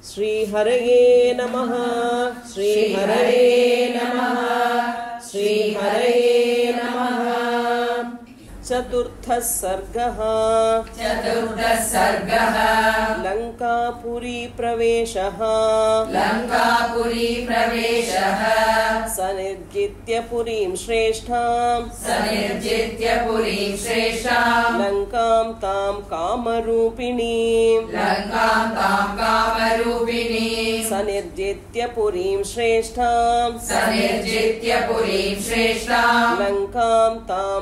श्रीहरये नमः श्रीहरये नमः श्रीहरये नमः। चतुर्थः सर्गः लंकापुरी प्रवेशः सनिर्जित्य पुरीं श्रेष्ठां लंकां तां कामरूपिणीं सनिर्जित्य पुरीं श्रेष्ठां लंकां तां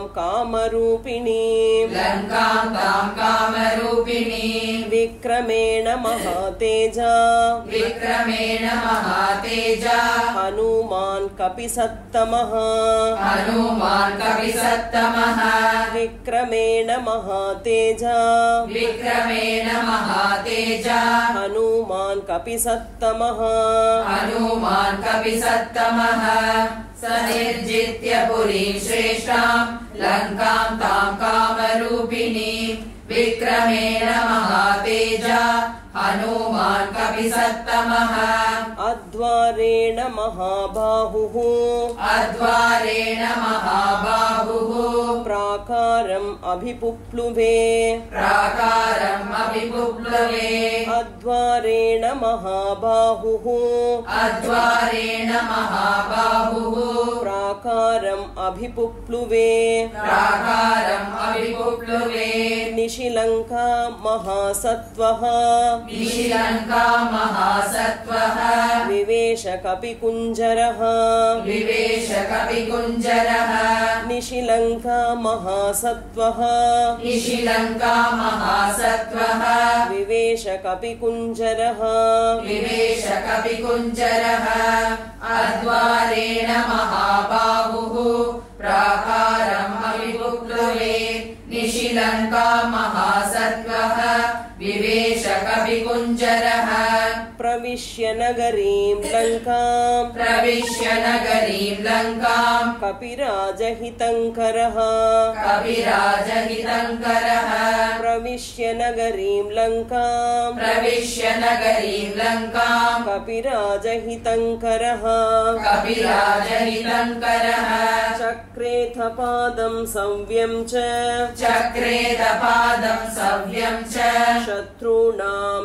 कामरूपिणीं विक्रमेण महातेजा हनुमान् कपिसत्तमः विक्रमेण महातेजा हनुमान् कपिसत्तमः सनिर्जित्य पुरीं श्रेष्ठां लंकां तां कामरूपिणीं विक्रमेण महातेजा हनुमान् कपिसत्तमः अद्वारेण महाबाहुः प्राकारम् अभिपुप्लुवे अद्वारेण महाबाहुः प्राकारम् अभिपुप्लुवे निशिलंका महासत्त्वः विवेश कपिकुञ्जरः निशिलंका महासत्त्वः विवेश कपिकुञ्जरः अद्वारेण महाबाहुः प्राकारम् अभिपुप्लुवे निशिलंका महासत्त्वः विवेश कपिकुञ्जरः प्रविश्य नगरीं लंकां कपिराजहितङ्करः प्रविश्य नगरीं लंकां कपिराजहितङ्करः चक्रेथ पादं सव्यं च शत्रूणां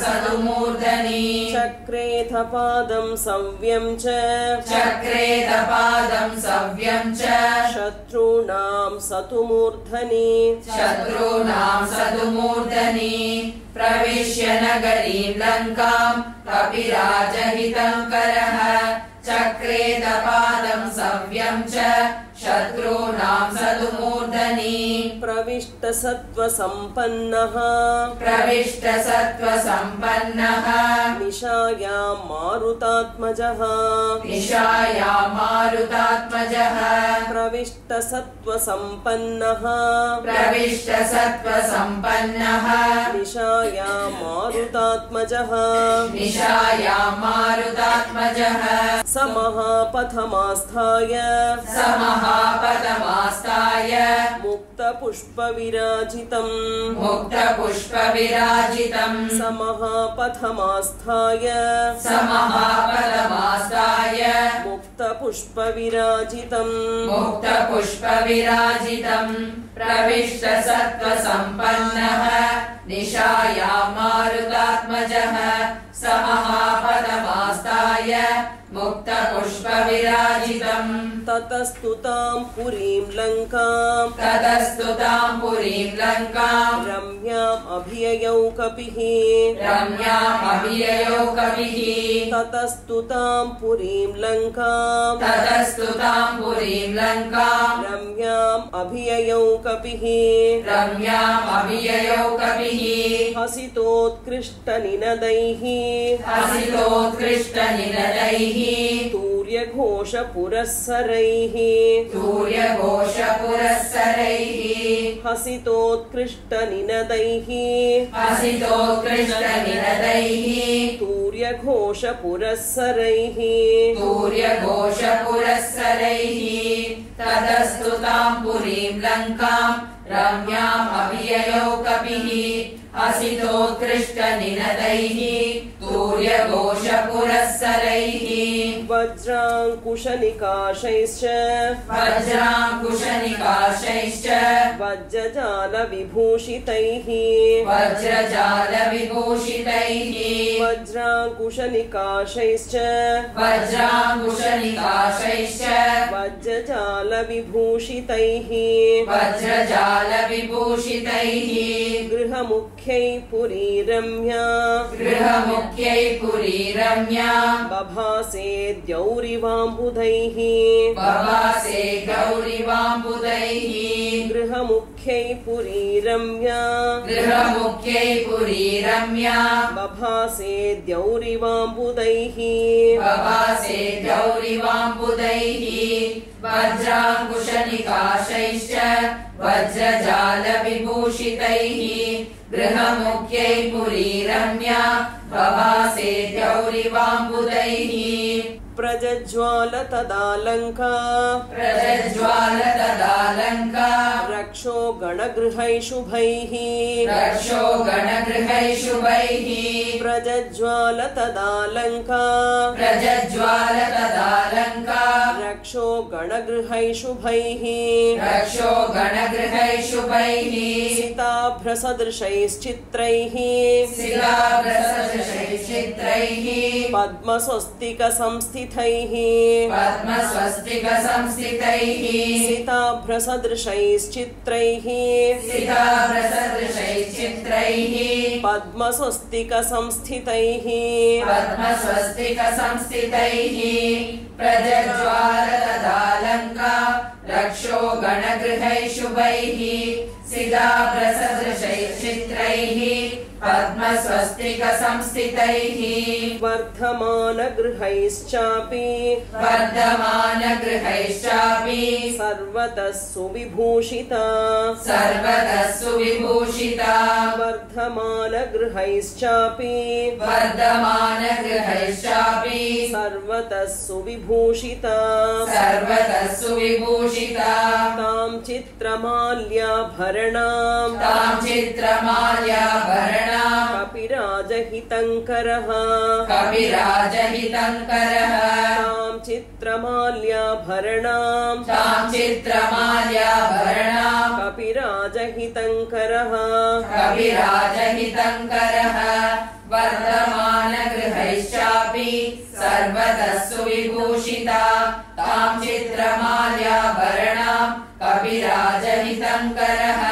सतुमूर्धनि चक्रेथ पादं सव्यं च शत्रूणां सतुमूर्धनि प्रविश्य नगरीं लंकां कपिराजहितङ्करः चक्रेत पादं सव्यं च शत्रूणां सतुमूर्धनि प्रविष्ट सत्त्वसम्पन्नः निशायां मारुतात्मजः प्रविष्ट सत्त्वसम्पन्नः निशायां मारुतात्मजः स महापथमास्थाय मुक्तपुष्पविराजितं स महापथमास्थाय मुक्तपुष्पविराजितं प्रविष्ट सत्त्वसम्पन्नः निशायां मारुतात्मजः स महापदमास्ताय मुक्तपुष्पविराजितम् ततस्तु तां पुरीं लंकां रम्याम् अभिययौ कपिः ततस्तु तां पुरीं लंकां रम्याम् अभिययौ कपिः हसितोत्कृष्टनिनदैः तूर्यघोषपुरस्सरैः हसितोत्कृष्टनिनदैः तूर्यघोषपुरस्सरैः ततस्तु तां पुरीं लंकां रम्याम् अभिययौ कपिः असितोत्कृष्टनिनदैः तूर्यघोषपुरःसरैः वज्राङ्कुशनिकाशैश्च वज्राङ्कुशनिकाशैश्च वज्रजालविभूषितैः वज्रजालविभूषितैः वज्राङ्कुशनिकाशैश्च वज्राङ्कुशनिकाशैश्च वज्रजालविभूषितैः वज्रजालविभूषितैः गृहमुख्यै पुरीरम्या गृहमुख्यै पुरीरम्या बभासे द्यौरिवाम्बुधैः बभासे गौरिवाम्बुधैः गृहमुख्यै पुरीरम्या गृहमुख्यै पुरीरम्या बभासे द्यौरिवाम्बुधैः बभासे गौरिवाम्बुधैः वज्राङ्कुशनिकाशैश्च वज्रजालविभूषितैः गृहमुख्यै पुरीरम्या बभासे गौरिवाम्बुधैः प्रज्ज्वाल तदालङ्का प्रज्ज्वाल तदालङ्का रक्षो गणगृहैशुभैः रक्षो गणगृहैशुभैः प्रज्ज्वाल तदालङ्का प्रज्ज्वाल तदालङ्का रक्षो गणगृहैशुभैः रक्षो गणगृहैशुभैः सिताभ्रसदृशैश्चित्रैः शिलाभ्रसदृशैश्चित्रैः पद्मस्वस्तिकसंस्थितैः पद्मस्वस्तिकसंस्थितैः सिताभ्रसदृशैश्चित्रैः सिताभ्रसदृशैश्चित्रैः पद्मस्वस्तिकसंस्थितैः पद्मस्वस्तिकसंस्थितैः प्रज्ज्वाल तदालङ्का रक्षो गणगृहैशुभैः सिताभ्रसदृशैश्चित्रैः पद्मस्वस्तिकसंस्थितैः वर्धमानगृहैश्चापि वर्धमानगृहैश्चापि सर्वतः सुविभूषिता सर्वतः सुविभूषिता वर्धमानगृहैश्चापि वर्धमानगृहैश्चापि सर्वतः सुविभूषिता सर्वतः सुविभूषिता तां चित्रमाल्याभरणां तां चित्रमाल्याभरणां कपिराजहितङ्करः कविराजहितङ्करः तां चित्रमाल्याभरणां तां चित्रमाल्याभरणां कपिराजहितङ्करः कविराजहितङ्करः वर्धमानगृहैश्चापि सर्वतः सुविभूषिता तां चित्रमाल्याभरणां कविराजहितङ्करः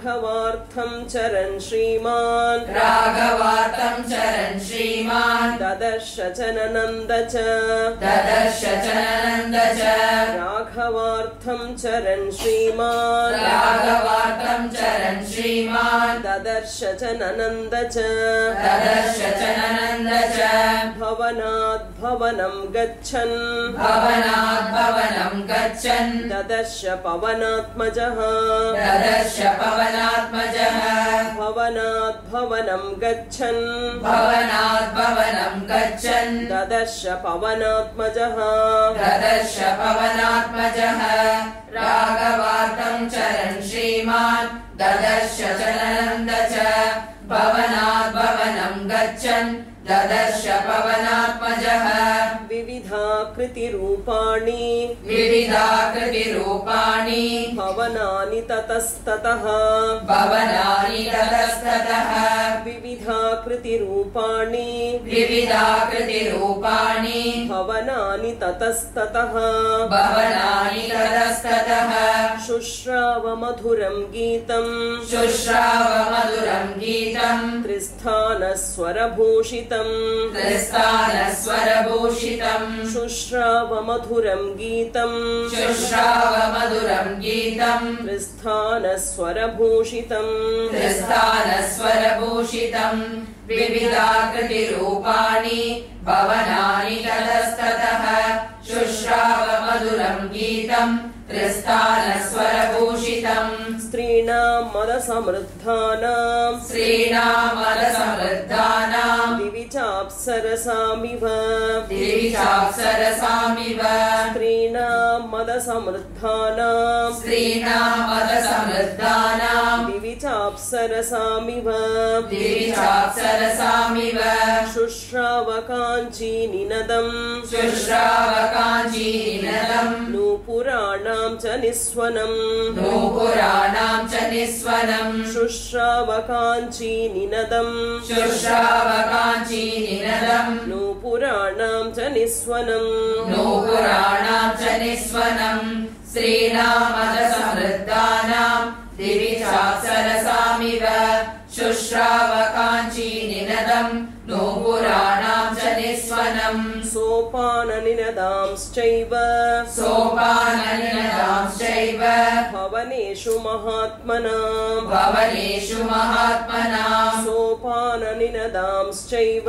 राघवार्थं चरन् श्रीमान् राघवार्थं चरन् श्रीमान् ददर्श च ननन्द च ददर्श च ननन्द च राघवार्थं चरन् श्रीमान् राघवार्थं चरन् श्रीमान् ददर्श च ननन्द च ददर्श च ननन्द च भवनात् भवनं गच्छन् भवनात् भवनं गच्छन् ददर्श पवनात्मजः ददर्श पवनात्मजः भवनात् भवनं गच्छन् भवनात् भवनं गच्छन् ददर्श पवनात्मजः ददर्श पवनात्मजः राघवार्थं चरन् श्रीमान् ददर्श च ननन्द च भवनात् भवनं गच्छन् ददर्श पवनात्मजः विविधाकृतिरूपाणि विविधाकृतिरूपाणि भवनानि ततस्ततः भवनानि ततस्ततः विविधाकृतिरूपाणि विविधाकृतिरूपाणि भवनानि ततस्ततः भवनानि ततस्ततः शुश्रावमधुरं गीतम् शुश्रावमधुरं गीतम् त्रिस्थानस्वरभूषितम् त्रिस्थानस्वरभूषितम् शुश्रावमधुरं गीतम् शुश्रावमधुरं गीतम् त्रिस्थानस्वरभूषितम् त्रिस्थानस्वरभूषितम् विविधाकृतिरूपाणि भवनानि ततस्ततः शुश्रावमधुरं गीतम् त्रिस्थानस्वरभूषितम् स्त्रीणां मदसमृद्धानां श्रीणामदसमृद्धानां दिवि चाप्सरसामिव दिवि चाप्सरसामिव स्त्रीणां मदसमृद्धानां दिवि चाप्सरसामिव शुश्रावकाञ्चीनिनदम् नूपुराणां च निस्वनम् शुश्रावकाञ्चीनिनदम् नूपुराणां च निस्वनम् श्रीणामदसमृद्धानां दिवि चाप्सरसामिव शुश्रावकाञ्चीनिनदम् नूपुराणां च निस्वनम् सोपाननिनदांश्चैव भवनेषु महात्मनां सोपाननिनदांश्चैव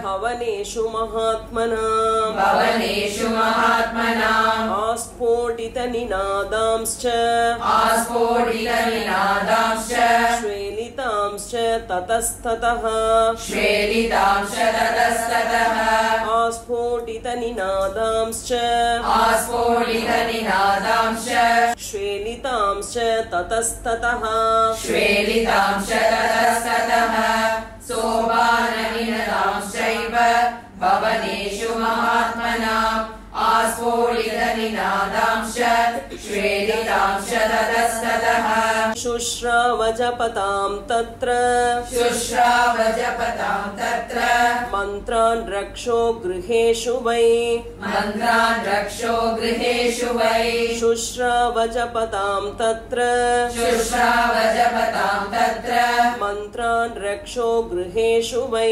भवनेषु महात्मनां आस्फोटितनिनादांश्च श्वेलितांश्च ततस्ततः आस्फोटितनिनादांश्च श्वेलितांश्च ततस्ततः सोपाननिनदांश्चैव भवनेषु महात्मनाम् आस्फोटितनिनादांश्च श्वेलितांश्च ततस्ततः शुश्रावजपतां तत्र मन्त्रान् रक्षो गृहेषु वै शुश्रावजपतां तत्र मन्त्रान् रक्षो गृहेषु वै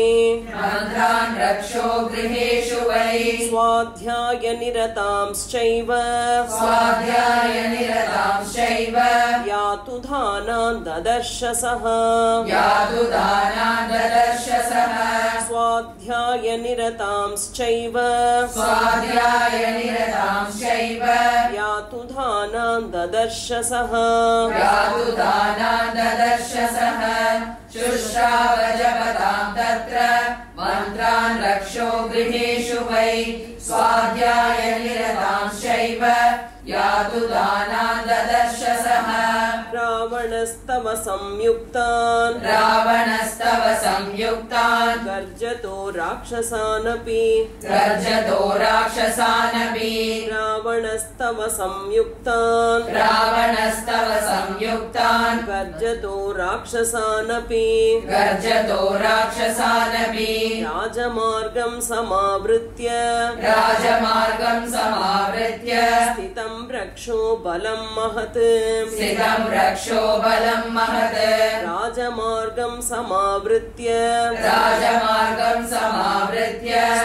स्वाध्यायनिरतांश्चैव यातु दानान् ददर्शसः स्वाध्यायनिरतांश्चैव यातु दानान् ददर्शसः शुश्रावजपतां तत्र मन्त्रान् रक्षो गृहेषु वै स्वाध्यायनिरतांश्चैव यातु दानान् ददर्शसः रावणस्तव संयुक्तान् गर्जतो राक्षसानपि रावणस्तव संयुक्तान् गर्जतो राक्षसानपि राजमार्गं समावृत्य स्थितं रक्षो बलं महत् राजमार्गं समावृत्य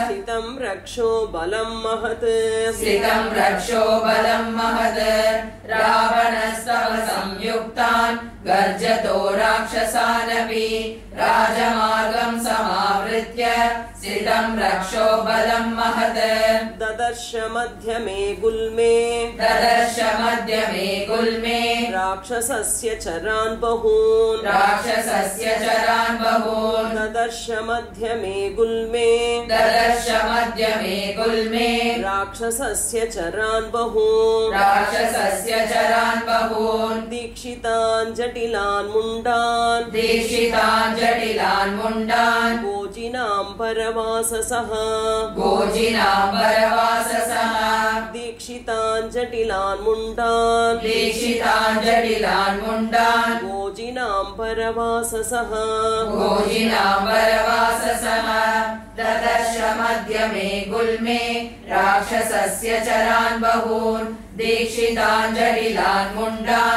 स्थितं रक्षो बलं महत् रावणस्तव संयुक्तान् गर्जतो राक्षसानपि राजमार्गं समावृत्य स्थितं रक्षो बलं महत् ददर्श मध्यमे गुल्मे राक्षसस्य चरान् बहून् ददर्श मध्यमे गुल्मे राक्षसस्य चरान् बहून् दीक्षितान् जटिलान् मुण्डान् गोजिनाम्बरवाससः दीक्षितान् जटिलान् मुण्डान् गोजिनाम्बरवाससः ददर्श मध्यमे गुल्मे राक्षसस्य चरान् बहून् दीक्षितान् जटिलान् मुण्डान्